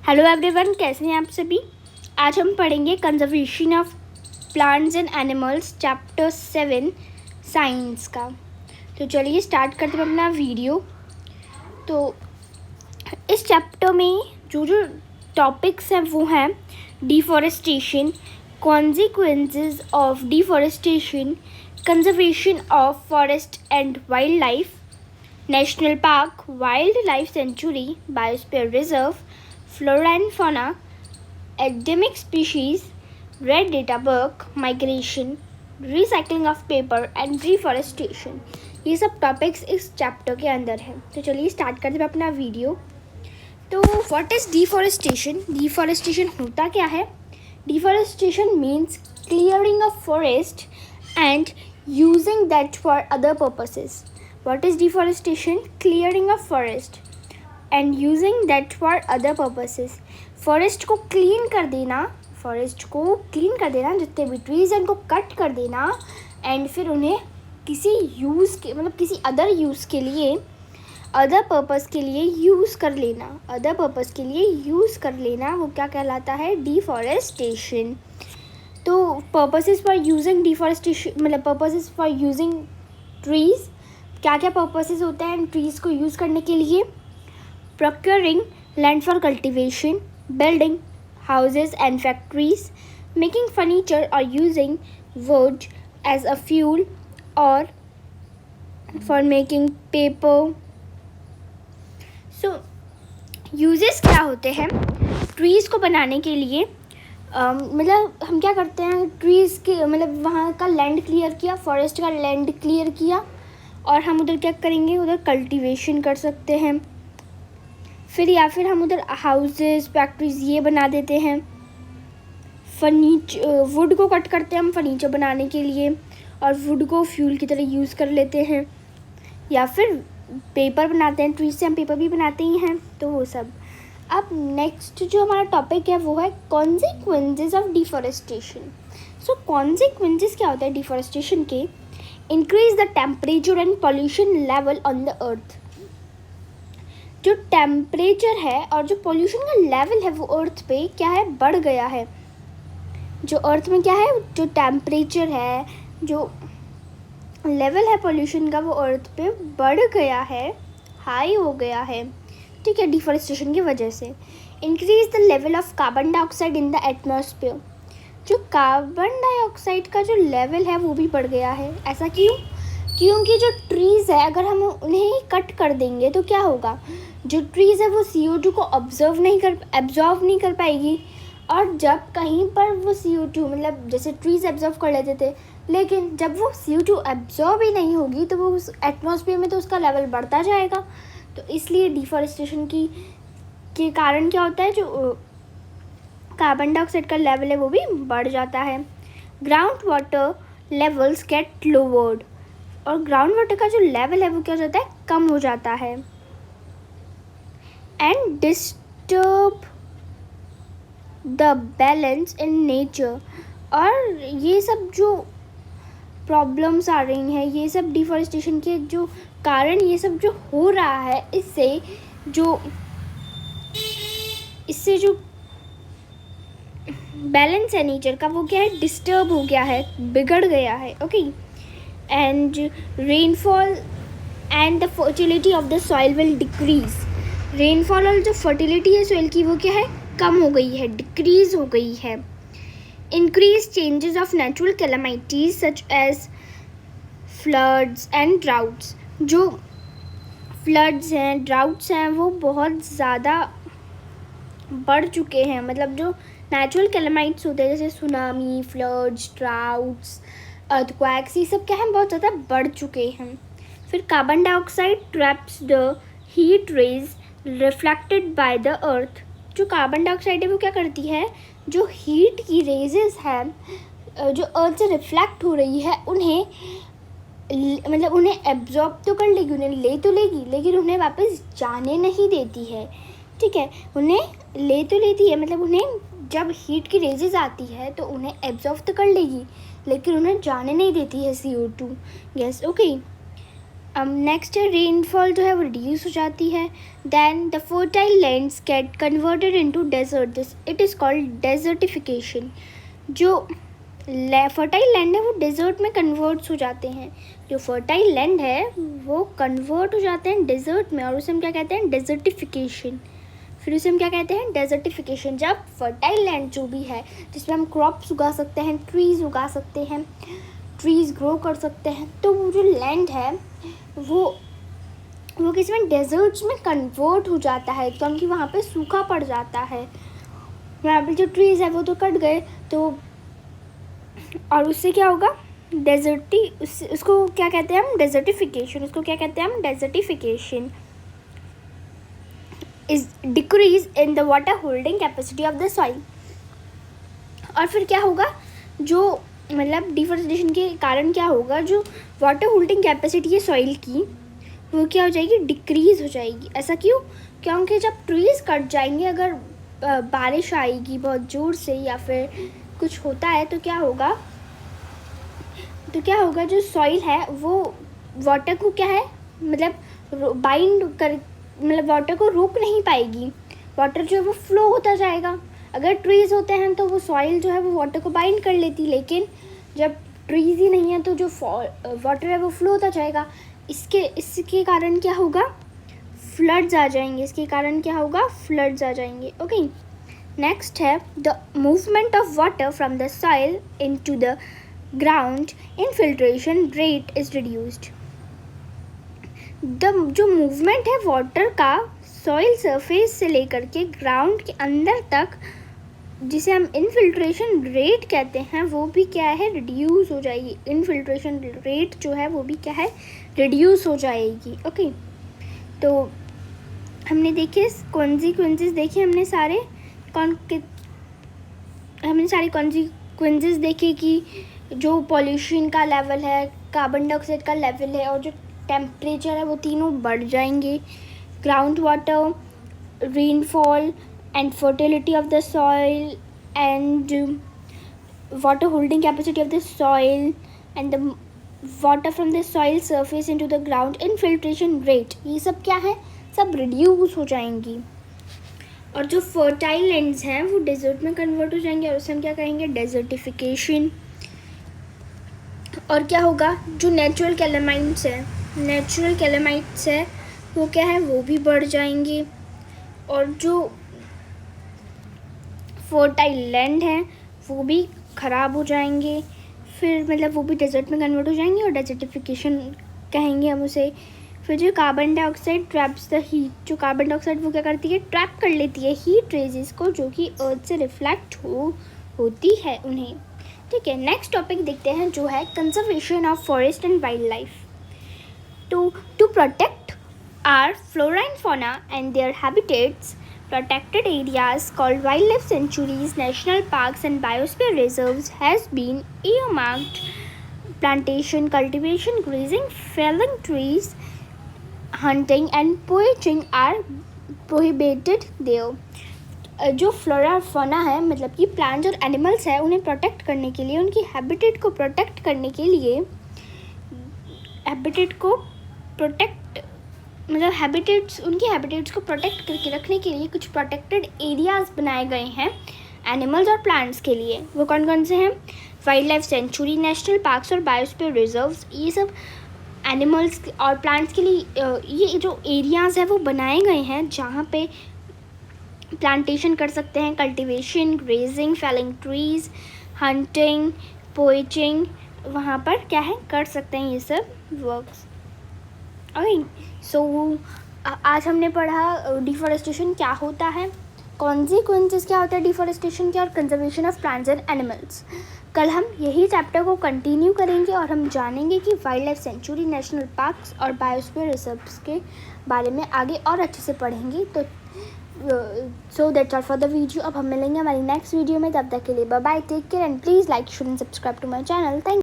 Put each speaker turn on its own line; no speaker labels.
Hello everyone, कैसे हैं आप सभी। आज हम पढ़ेंगे conservation of plants and animals chapter 7 science का। तो चलिए स्टार्ट करते हैं अपना वीडियो। तो इस चैप्टर में जो टॉपिक्स हैं वो हैं deforestation, consequences of deforestation, conservation of forest and wild life, national park, wild life sanctuary, biosphere reserve, flora and fauna, endemic species, red data book, migration, recycling of paper and reforestation। ये सब topics इस chapter के अंदर हैं। तो चलिए start करते हैं अपना वीडियो। तो व्हाट इज़ डिफॉरेस्टेशन? डिफॉरेस्टेशन होता क्या है? Deforestation means clearing of forest and using that for other purposes. What is deforestation? Clearing of forest and using that for other purposes. Forest को क्लीन कर देना, जितने भी ट्रीज हैं उनको कट कर देना एंड फिर उन्हें किसी यूज़ के किसी अदर यूज़ के लिए, अदर पर्पस के लिए यूज़ कर लेना, वो क्या कहलाता है? डिफॉरेस्टेशन। तो purposes for using deforestation purposes for using trees, क्या क्या पर्पसेस होते हैं ट्रीज़ को यूज़ करने के लिए? Procuring land for cultivation, building houses and factories, making furniture or using wood as a fuel or for making paper. So uses क्या होते हैं ट्रीज़ को बनाने के लिए? हम क्या करते हैं, ट्रीज़ के वहाँ का लैंड क्लियर किया, फॉरेस्ट का लैंड क्लियर किया और हम उधर क्या करेंगे, उधर कल्टीवेशन कर सकते हैं। फिर हम उधर हाउसेस, फैक्ट्रीज ये बना देते हैं। वुड को कट करते हैं हम फर्नीचर बनाने के लिए और वुड को फ्यूल की तरह यूज़ कर लेते हैं। या फिर पेपर बनाते हैं, ट्रीज से हम पेपर भी बनाते ही हैं। तो वो सब। अब नेक्स्ट जो हमारा टॉपिक है वो है consequences of deforestation. So consequences क्या होता है डिफॉरेस्टेशन के? Increase the temperature and pollution level on the earth. जो टेम्परेचर है और जो पोल्यूशन का लेवल है वो अर्थ पे क्या है, बढ़ गया है। जो अर्थ में क्या है, जो टेम्परेचर है, जो लेवल है पोल्यूशन का वो अर्थ पे बढ़ गया है, हाई हो गया है। ठीक है, डिफॉरेस्टेशन की वजह से। Increase the level of carbon dioxide in the atmosphere. जो कार्बन डाइऑक्साइड का जो लेवल है वो भी बढ़ गया है। ऐसा क्यों? क्योंकि जो ट्रीज़ है अगर हम उन्हें ही कट कर देंगे तो क्या होगा, जो ट्रीज़ है वो CO2 को एब्जॉर्व नहीं कर पाएगी। और जब कहीं पर वो CO2 जैसे ट्रीज़ एब्जॉर्व कर लेते थे, लेकिन जब वो CO2 एब्जॉर्व ही नहीं होगी तो वो उस एटमॉस्फेयर में तो उसका लेवल बढ़ता जाएगा। तो इसलिए डिफॉरेस्टेशन के कारण क्या होता है, जो कार्बन डाइऑक्साइड का लेवल है वो भी बढ़ जाता है। Ground water levels get lowered. और ग्राउंड वाटर का जो लेवल है वो क्या हो जाता है, कम हो जाता है। And disturb the balance in nature. और ये सब जो प्रॉब्लम्स आ रही हैं, ये सब डिफॉरेस्टेशन के जो कारण ये सब जो हो रहा है, इससे जो बैलेंस है नेचर का वो क्या है, डिस्टर्ब हो गया है, बिगड़ गया है। Okay. And rainfall and the fertility of the soil will decrease. Rainfall और जो फर्टिलिटी है सॉइल की वो क्या है, कम हो गई है, डिक्रीज हो गई है। Increase changes of natural calamities such as floods and droughts. जो फ्लड्स हैं, ड्राउट्स हैं, वो बहुत ज़्यादा बढ़ चुके हैं। जो नेचुरल कैलामिटीज होते हैं जैसे सुनामी, फ्लड्स, ड्राउट्स, अर्थक्वेक्स, ये सब क्या है, बहुत ज़्यादा बढ़ चुके हैं। फिर carbon dioxide traps the heat rays reflected by the earth. जो कार्बन डाइऑक्साइड है वो क्या करती है, जो हीट की रेजेस हैं जो अर्थ से रिफ्लेक्ट हो रही है उन्हें एब्जॉर्ब तो कर लेगी, उन्हें ले तो लेगी, लेकिन उन्हें वापस जाने नहीं देती है। ठीक है, उन्हें ले तो लेती है, उन्हें जब हीट की रेजेस आती है तो उन्हें एब्जॉर्ब तो कर लेगी, लेकिन उन्हें जाने नहीं देती है CO2 gas. Okay. Next rainfall जो है वो रिड्यूस हो जाती है. Then the fertile lands get converted into desert. This it is called desertification. जो फर्टाइल लैंड है वो डेजर्ट में कन्वर्ट्स हो जाते हैं. जो फर्टाइल लैंड है वो कन्वर्ट हो जाते हैं डेजर्ट में, और उसे हम क्या कहते हैं, डेजर्टिफिकेशन. फिर उसे हम क्या कहते हैं, डेजर्टिफिकेशन. जब फर्टाइल लैंड जो भी है जिसमें हम क्रॉप्स उगा सकते हैं, ट्रीज़ उगा सकते हैं, ट्रीज़ ग्रो कर सकते हैं, तो वो जो लैंड है वो किसी में डेजर्ट्स में कन्वर्ट हो जाता है, क्योंकि वहाँ पे सूखा पड़ जाता है. वहाँ पे जो ट्रीज़ है वो तो कट गए, तो और उससे क्या होगा, उसको क्या कहते हैं हम, डेजर्टिफिकेशन. उसको क्या कहते हैं हम, desertification. Is decrease in the water holding capacity of the soil. और फिर क्या होगा, जो मतलब डिफॉरेस्टेशन के कारण क्या होगा, जो वाटर होल्डिंग कैपेसिटी है सॉइल की वो क्या हो जाएगी, डिक्रीज़ हो जाएगी. ऐसा क्यों, क्योंकि जब ट्रीज़ कट जाएंगे, अगर बारिश आएगी बहुत ज़ोर से या फिर कुछ होता है तो क्या होगा, जो सॉइल है वो वाटर को क्या है, मतलब बाइंड कर, मतलब वाटर को रोक नहीं पाएगी. वाटर जो है वो फ्लो होता जाएगा. अगर ट्रीज़ होते हैं तो वो सॉइल जो है वो वाटर को बाइंड कर लेती, लेकिन जब ट्रीज़ ही नहीं है तो जो वाटर है वो फ्लो होता जाएगा. इसके कारण क्या होगा, फ्लड्स आ जाएंगे. फ्लड्स आ जाएंगे. ओके, नेक्स्ट है the movement of water from the soil into the ground, infiltration rate is reduced. जो मूवमेंट है वाटर का सॉइल सरफेस से लेकर के ग्राउंड के अंदर तक, जिसे हम इनफिल्ट्रेशन रेट कहते हैं, वो भी क्या है, रिड्यूस हो जाएगी. इनफिल्ट्रेशन रेट जो है वो भी क्या है, रिड्यूस हो जाएगी. ओके, तो हमने देखे कॉन्सिक्वेंसेस देखे, हमने सारे कॉन्सिक्वेंसेस देखे कि जो पॉल्यूशन का लेवल है, कार्बन डाइऑक्साइड का लेवल है, और जो टेम्परेचर है वो तीनों बढ़ जाएंगे. Ground water, rainfall and fertility of the soil, and water holding capacity of the soil, and the water from the soil surface into the ground, infiltration rate, ये सब क्या है, सब रिड्यूस हो जाएंगी. और जो फर्टाइल लैंड्स हैं वो डेजर्ट में कन्वर्ट हो जाएंगे, और उसे हम क्या कहेंगे, डेजर्टिफिकेशन. और क्या होगा, जो नेचुरल कैलेमाइट्स है वो क्या है, वो भी बढ़ जाएंगे. और जो फर्टाइल लैंड है वो भी ख़राब हो जाएंगे. फिर मतलब वो भी डेजर्ट में कन्वर्ट हो जाएंगे, और डेजर्टिफिकेशन कहेंगे हम उसे. फिर जो carbon dioxide traps the heat, जो कार्बन डाइऑक्साइड वो क्या करती है, ट्रैप कर लेती है हीट रेजेस को, जो कि अर्थ से रिफ्लेक्ट होती है उन्हें. ठीक है, नेक्स्ट टॉपिक देखते हैं जो है conservation of forest and wild life. To protect our flora and fauna and their habitats, protected areas called wildlife sanctuaries, national parks and biosphere reserves has been earmarked. Plantation, cultivation, grazing, felling trees, hunting and poaching are prohibited there. जो flora और fauna है, मतलब कि plants और animals है, उन्हें protect करने के लिए, उनकी हैबिटेट को प्रोटेक्ट करने के लिए, उनकी हैबिटेट्स को प्रोटेक्ट करके रखने के लिए कुछ प्रोटेक्टेड एरियाज़ बनाए गए हैं एनिमल्स और प्लांट्स के लिए. वो कौन कौन से हैं, wild life sanctuary, national parks और बायोस्फीयर रिजर्व्स. ये सब एनिमल्स और प्लांट्स के लिए ये जो एरियाज़ हैं वो बनाए गए हैं, जहाँ पे प्लांटेशन कर सकते हैं, cultivation, grazing, felling trees, hunting, poaching, वहाँ पर क्या है, कर सकते हैं ये सब वर्क्स. ओके, सो आज हमने पढ़ा डिफॉरेस्टेशन क्या होता है, कॉन्सिक्वेंसेस क्या होता है डिफॉरेस्टेशन के, और conservation of plants and animals. कल हम यही चैप्टर को कंटिन्यू करेंगे और हम जानेंगे कि wild life sanctuary, national parks और बायोस्फीयर रिजर्व्स के बारे में आगे और अच्छे से पढ़ेंगे. तो so that's all for the video. अब हम मिलेंगे हमारी नेक्स्ट वीडियो में. तब तक के लिए bye bye, take care and please like, share and subscribe to my channel. Thank